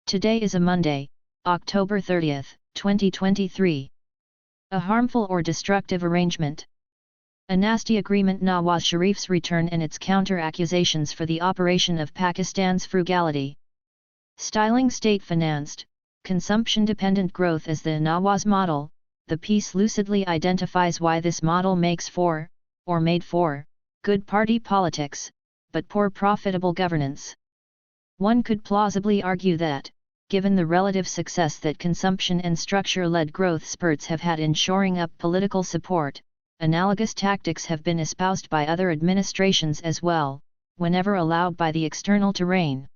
Today is a Monday, October 30, 2023. A harmful or destructive arrangement. A nasty agreement. Nawaz Sharif's return and its counter-accusations for the operation of Pakistan's frugality. Styling state-financed, consumption-dependent growth as the Nawaz model, the piece lucidly identifies why this model makes for, or made for, good party politics, but poor profitable governance. One could plausibly argue that, given the relative success that consumption and structure-led growth spurts have had in shoring up political support, analogous tactics have been espoused by other administrations as well, whenever allowed by the external terrain.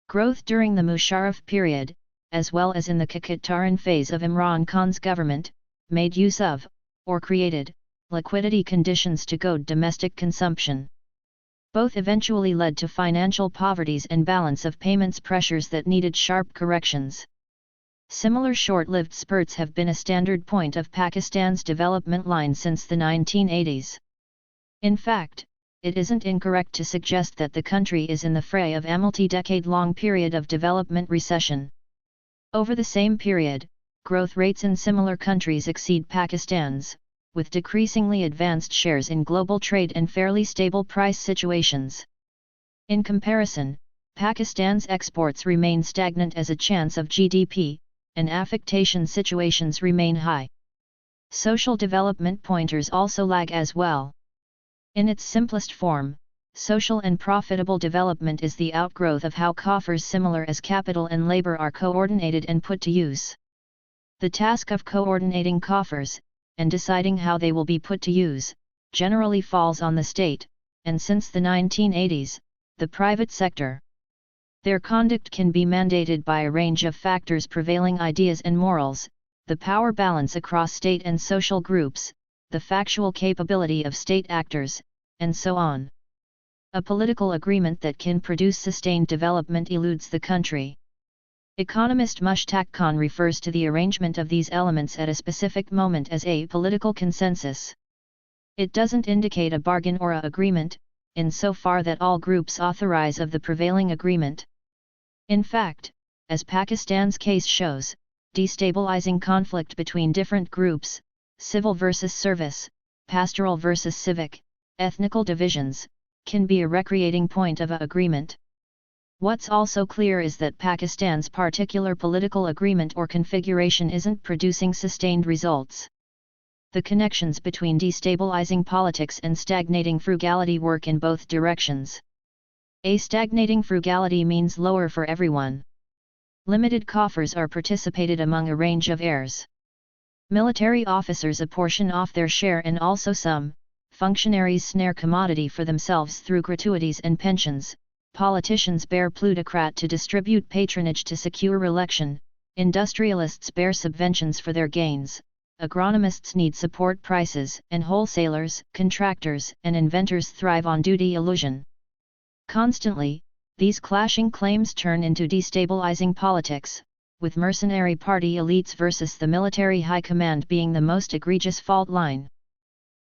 Growth during the Musharraf period, as well as in the Shaukat Tarin phase of Imran Khan's government, made use of, or created, liquidity conditions to goad domestic consumption. Both eventually led to financial poverties and balance of payments pressures that needed sharp corrections. Similar short-lived spurts have been a standard point of Pakistan's development line since the 1980s. In fact, it isn't incorrect to suggest that the country is in the fray of a multi-decade-long period of development recession. Over the same period, growth rates in similar countries exceed Pakistan's, with decreasingly advanced shares in global trade and fairly stable price situations. In comparison, Pakistan's exports remain stagnant as a chance of GDP, and affectation situations remain high. Social development pointers also lag as well. In its simplest form, social and profitable development is the outgrowth of how coffers similar as capital and labor are coordinated and put to use. The task of coordinating coffers, and deciding how they will be put to use, generally falls on the state, and since the 1980s, the private sector. Their conduct can be mandated by a range of factors: prevailing ideas and morals, the power balance across state and social groups, the factual capability of state actors, and so on. A political agreement that can produce sustained development eludes the country. Economist Musharraf Khan refers to the arrangement of these elements at a specific moment as a political consensus. It doesn't indicate a bargain or a agreement, insofar that all groups authorize of the prevailing agreement. In fact, as Pakistan's case shows, destabilizing conflict between different groups, civil versus service, pastoral versus civic, ethnical divisions, can be a recreating point of a agreement. What's also clear is that Pakistan's particular political agreement or configuration isn't producing sustained results. The connections between destabilizing politics and stagnating frugality work in both directions. A stagnating frugality means lower for everyone. Limited coffers are participated among a range of heirs. Military officers apportion off their share, and also some functionaries snare commodity for themselves through gratuities and pensions. Politicians bear plutocrat to distribute patronage to secure re-election, industrialists bear subventions for their gains, agronomists need support prices, and wholesalers, contractors, and inventors thrive on duty illusion. Constantly, these clashing claims turn into destabilizing politics, with mercenary party elites versus the military high command being the most egregious fault line.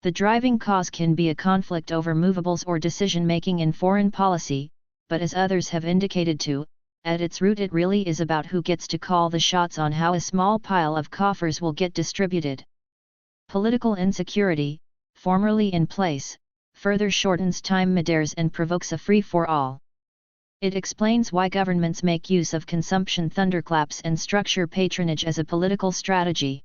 The driving cause can be a conflict over movables or decision-making in foreign policy, but as others have indicated too, at its root it really is about who gets to call the shots on how a small pile of coffers will get distributed. Political insecurity, formerly in place, further shortens time middays and provokes a free-for-all. It explains why governments make use of consumption thunderclaps and structure patronage as a political strategy.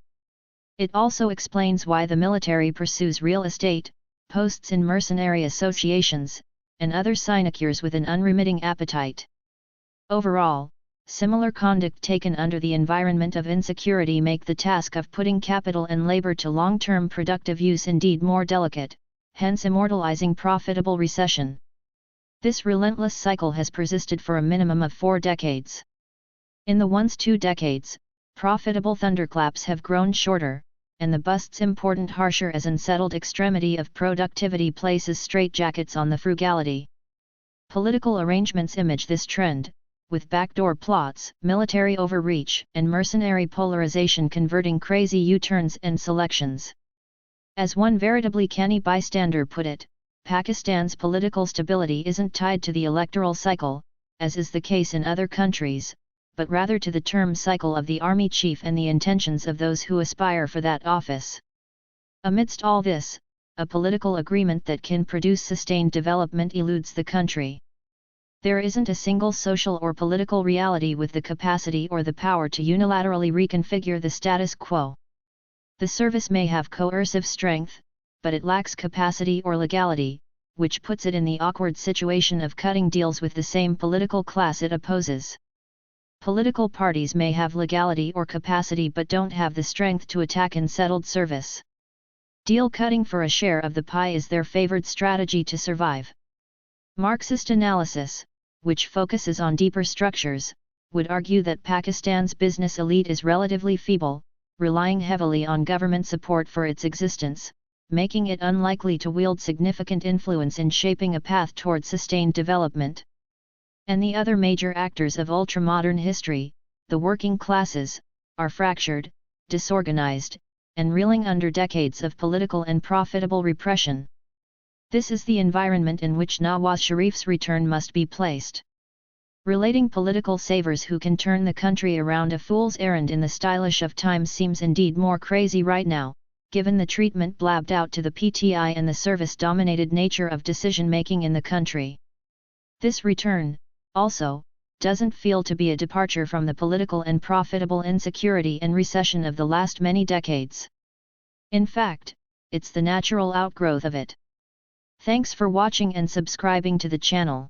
It also explains why the military pursues real estate, posts in mercenary associations, and other sinecures with an unremitting appetite. Overall, similar conduct taken under the environment of insecurity make the task of putting capital and labor to long-term productive use indeed more delicate, hence immortalizing profitable recession. This relentless cycle has persisted for a minimum of 4 decades. In the once 2 decades, profitable thunderclaps have grown shorter, and the bust's important harsher as unsettled extremity of productivity places straitjackets on the frugality. Political arrangements image this trend, with backdoor plots, military overreach, and mercenary polarization converting crazy U-turns and selections. As one veritably canny bystander put it, Pakistan's political stability isn't tied to the electoral cycle, as is the case in other countries, but rather to the term cycle of the army chief and the intentions of those who aspire for that office. Amidst all this, a political agreement that can produce sustained development eludes the country. There isn't a single social or political reality with the capacity or the power to unilaterally reconfigure the status quo. The service may have coercive strength, but it lacks capacity or legality, which puts it in the awkward situation of cutting deals with the same political class it opposes. Political parties may have legality or capacity but don't have the strength to attack unsettled service. Deal cutting for a share of the pie is their favored strategy to survive. Marxist analysis, which focuses on deeper structures, would argue that Pakistan's business elite is relatively feeble, relying heavily on government support for its existence, making it unlikely to wield significant influence in shaping a path toward sustained development. And the other major actors of ultramodern history, the working classes, are fractured, disorganized, and reeling under decades of political and profitable repression. This is the environment in which Nawaz Sharif's return must be placed. Relating political savers who can turn the country around a fool's errand in the stylish of times seems indeed more crazy right now, given the treatment blabbed out to the PTI and the service-dominated nature of decision-making in the country. This return, also, doesn't feel to be a departure from the political and profitable insecurity and recession of the last many decades. In fact, it's the natural outgrowth of it. Thanks for watching and subscribing to the channel.